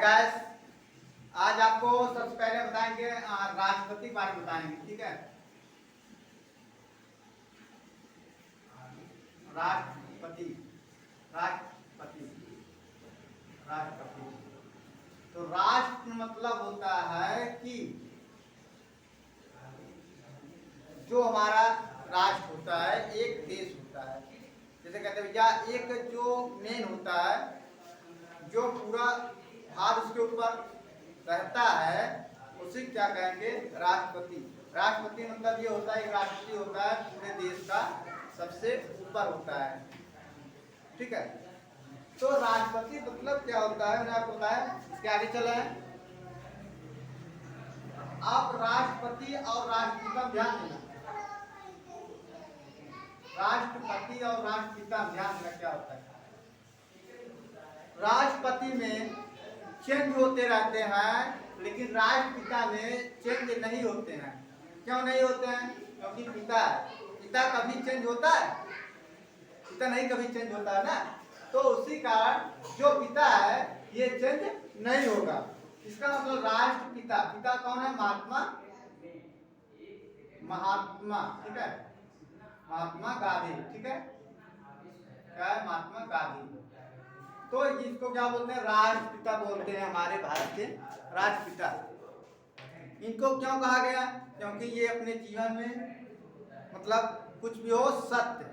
Guys, आज आपको सबसे पहले बताएंगे राष्ट्रपति के बारे में बताएंगे। ठीक है, राष्ट्रपति राष्ट्रपति राष्ट्रपति तो राष्ट्र मतलब होता है कि जो हमारा राष्ट्र होता है, एक देश होता है। जैसे कहते हैं या एक जो मेन होता है, जो पूरा हाथ उसके ऊपर रहता है, उसे क्या कहेंगे? राष्ट्रपति। राष्ट्रपति मतलब ये होता है, एक राष्ट्रपति होता है पूरे देश का सबसे ऊपर होता है। ठीक है, तो राष्ट्रपति मतलब क्या होता है मैंने आपको बताया। इसके आगे चले आप राष्ट्रपति और राष्ट्रपिता ध्यान देना। राष्ट्रपति और राष्ट्रपिता ध्यान देना क्या होता है। राष्ट्रपति में चेंज होते रहते हैं, लेकिन राष्ट्रपिता में चेंज नहीं होते हैं। क्यों नहीं होते हैं? क्योंकि पिता कभी चेंज होता है? पिता नहीं कभी चेंज होता है ना। तो उसी कारण जो पिता है ये चेंज नहीं होगा। इसका मतलब राष्ट्रपिता, पिता कौन है? महात्मा ठीक है, महात्मा गांधी। ठीक है, क्या है? महात्मा गांधी। तो इसको क्या बोलते हैं? राष्ट्रपिता बोलते हैं हमारे भारत के राष्ट्रपिता। इनको क्यों कहा गया? क्योंकि ये अपने जीवन में मतलब कुछ भी हो सत्य,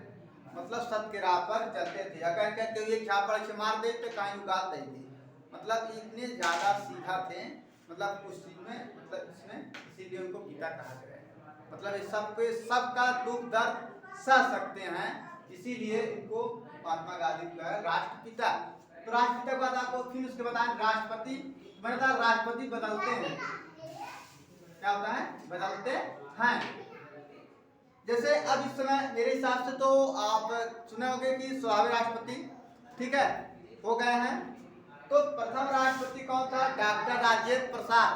मतलब सत्य के राह पर चलते थे। अगर कहते हुए झापड़ से मार दे तो कहीं उगाल देंगे, मतलब इतने ज्यादा सीधा थे, मतलब उस चीज में, मतलब इसमें, इसीलिए उनको पिता कहा गया है। मतलब इस सबका दुख दर्द सह सकते हैं, इसीलिए इनको महात्मा गांधी का राष्ट्रपिता। तो राष्ट्रपिता के बाद आपको फिर उसके बताएं राष्ट्रपति। मतलब राष्ट्रपति बदलते हैं, क्या होता है? बदलते हैं। जैसे अब इस समय मेरे हिसाब से तो आप सुने होंगे कि 16वें राष्ट्रपति, ठीक है, हो गए हैं। तो प्रथम राष्ट्रपति कौन था? डॉक्टर राजेंद्र प्रसाद।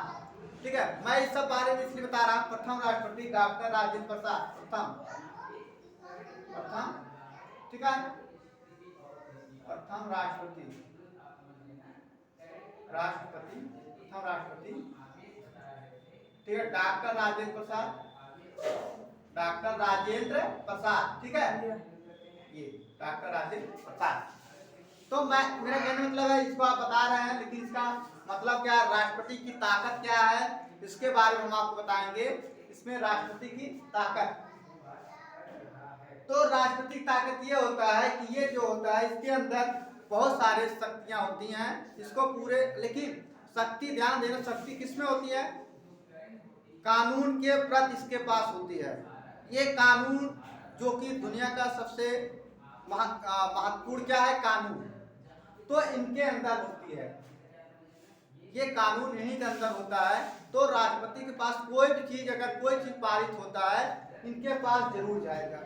ठीक है, मैं इस सब बारे में इसलिए बता रहा हूँ। प्रथम राष्ट्रपति डॉक्टर राजेंद्र प्रसाद, प्रथम। ठीक है, प्रथम राष्ट्रपति प्रथम राष्ट्रपति ठीक है, डॉक्टर राजेंद्र प्रसाद। ठीक है, ये डॉक्टर राजेंद्र प्रसाद। तो मेरा कहने मतलब है, इसको आप बता रहे हैं, लेकिन इसका मतलब क्या है? राष्ट्रपति की ताकत क्या है, इसके बारे में हम आपको बताएंगे। इसमें राष्ट्रपति की ताकत, तो राष्ट्रपति की ताकत ये होता है कि ये जो होता है, इसके अंदर बहुत सारे शक्तियां होती हैं, इसको पूरे, लेकिन शक्ति, ध्यान देना, शक्ति किसमें होती है? कानून के प्रति इसके पास होती है। ये कानून जो कि दुनिया का सबसे महत्वपूर्ण क्या है? कानून। तो इनके अंदर होती है, ये कानून इन्हीं के अंदर होता है। तो राष्ट्रपति के पास कोई भी चीज, अगर कोई चीज पारित होता है, इनके पास जरूर जाएगा।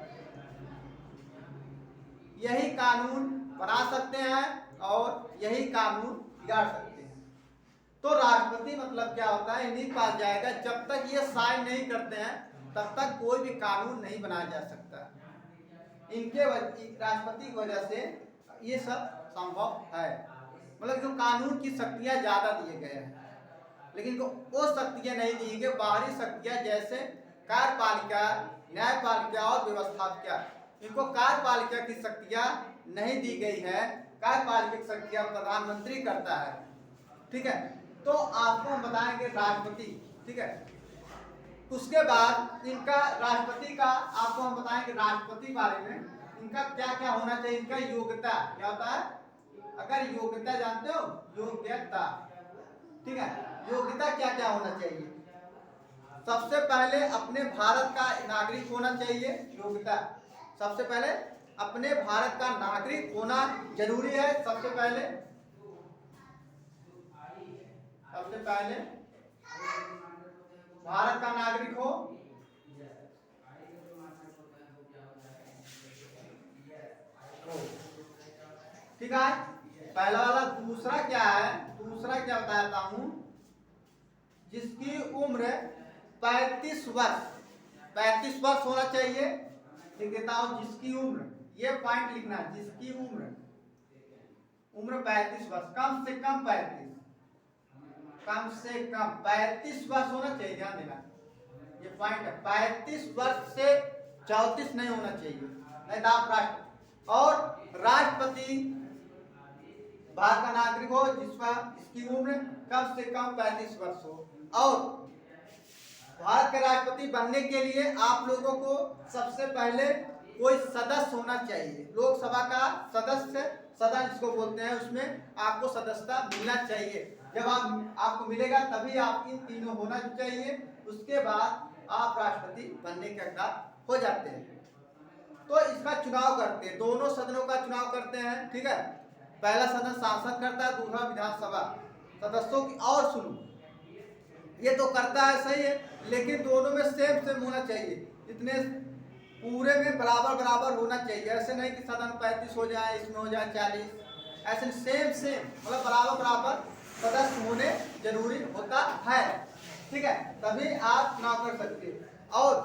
यही कानून बना सकते हैं और यही कानून बिगाड़ सकते हैं। तो राष्ट्रपति मतलब क्या होता है? इन्हीं के पास जाएगा। जब तक ये साइन नहीं करते हैं, तब तक कोई भी कानून नहीं बनाया जा सकता। इनके राष्ट्रपति की वजह से ये सब संभव है। मतलब जो कानून की शक्तियां ज्यादा दिए गए हैं, लेकिन वो शक्तियां नहीं दी गई। बाहरी शक्तियां जैसे कार्यपालिका, न्यायपालिका और व्यवस्थापिका, इनको कार्यपालिका की शक्तियां नहीं दी गई है। कार्यपालिका की शक्तियां प्रधानमंत्री करता है। ठीक है, तो आपको हम बताएंगे राष्ट्रपति। ठीक है, उसके बाद इनका राष्ट्रपति का आपको हम बताएंगे राष्ट्रपति बारे में, इनका क्या क्या होना चाहिए। इनका योग्यता क्या होता है? अगर योग्यता जानते हो, योग्यता, ठीक है, योग्यता क्या क्या होना चाहिए? सबसे पहले अपने भारत का नागरिक होना चाहिए। योग्यता, सबसे पहले अपने भारत का नागरिक होना जरूरी है। सबसे पहले भारत का नागरिक हो। ठीक है, पहला वाला। दूसरा क्या है? दूसरा क्या बताता हूं, जिसकी उम्र 35 वर्ष होना चाहिए। लिख देता हूं, जिसकी उम्र, ये पॉइंट लिखना, जिसकी उम्र 35 वर्ष, कम से कम 35। कम से कम 35 वर्ष होना चाहिए, ध्यान देना ये पॉइंट है। 35 वर्ष से 34 नहीं होना चाहिए, नहीं तो आप राष्ट्रपति। और राष्ट्रपति भारत का नागरिक हो जिसकी उम्र कम से कम 35 वर्ष हो। और भारत के राष्ट्रपति बनने के लिए आप लोगों को सबसे पहले कोई सदस्य होना चाहिए, लोकसभा का सदस्य, सदन जिसको बोलते हैं, उसमें आपको सदस्यता मिलना चाहिए। जब आपको मिलेगा तभी आप इन तीनों होना चाहिए, उसके बाद आप राष्ट्रपति बनने के हकदार हो जाते हैं। तो इसका चुनाव करते हैं, दोनों सदनों का चुनाव करते हैं, ठीक है। पहला सदन सांसद करता है, दूसरा विधानसभा सदस्यों की। और सुनो, ये तो करता है सही है, लेकिन दोनों में सेम सेम होना चाहिए, इतने पूरे में बराबर बराबर होना चाहिए। ऐसे नहीं कि सदन 35 हो जाए, इसमें हो जाए 40, ऐसे सेम सेम मतलब बराबर बराबर सदस्य होने जरूरी होता है, ठीक है, तभी आप चुनाव कर सकते हैं। और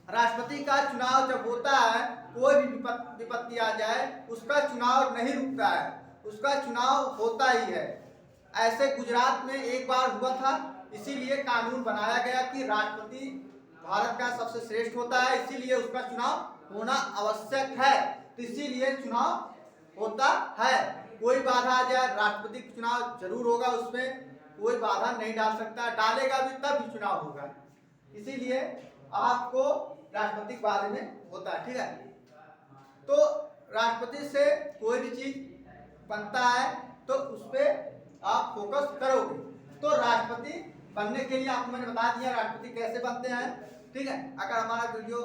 राष्ट्रपति का चुनाव जब होता है, कोई भी विपत्ति आ जाए, उसका चुनाव नहीं रुकता है, उसका चुनाव होता ही है। ऐसे गुजरात में एक बार हुआ था, इसीलिए कानून बनाया गया कि राष्ट्रपति भारत का सबसे श्रेष्ठ होता है, इसीलिए उसका चुनाव होना आवश्यक है। तो इसीलिए चुनाव होता है, कोई बाधा आ जाए, राष्ट्रपति का चुनाव जरूर होगा, उसमें कोई बाधा नहीं डाल सकता, डालेगा भी तब भी चुनाव होगा। इसीलिए आपको राष्ट्रपति के बारे में होता है, ठीक है। तो राष्ट्रपति से कोई भी चीज बनता है तो उस पर आप फोकस करोगे। तो राष्ट्रपति बनने के लिए आपको मैंने बता दिया राष्ट्रपति कैसे बनते हैं, ठीक है। अगर हमारा वीडियो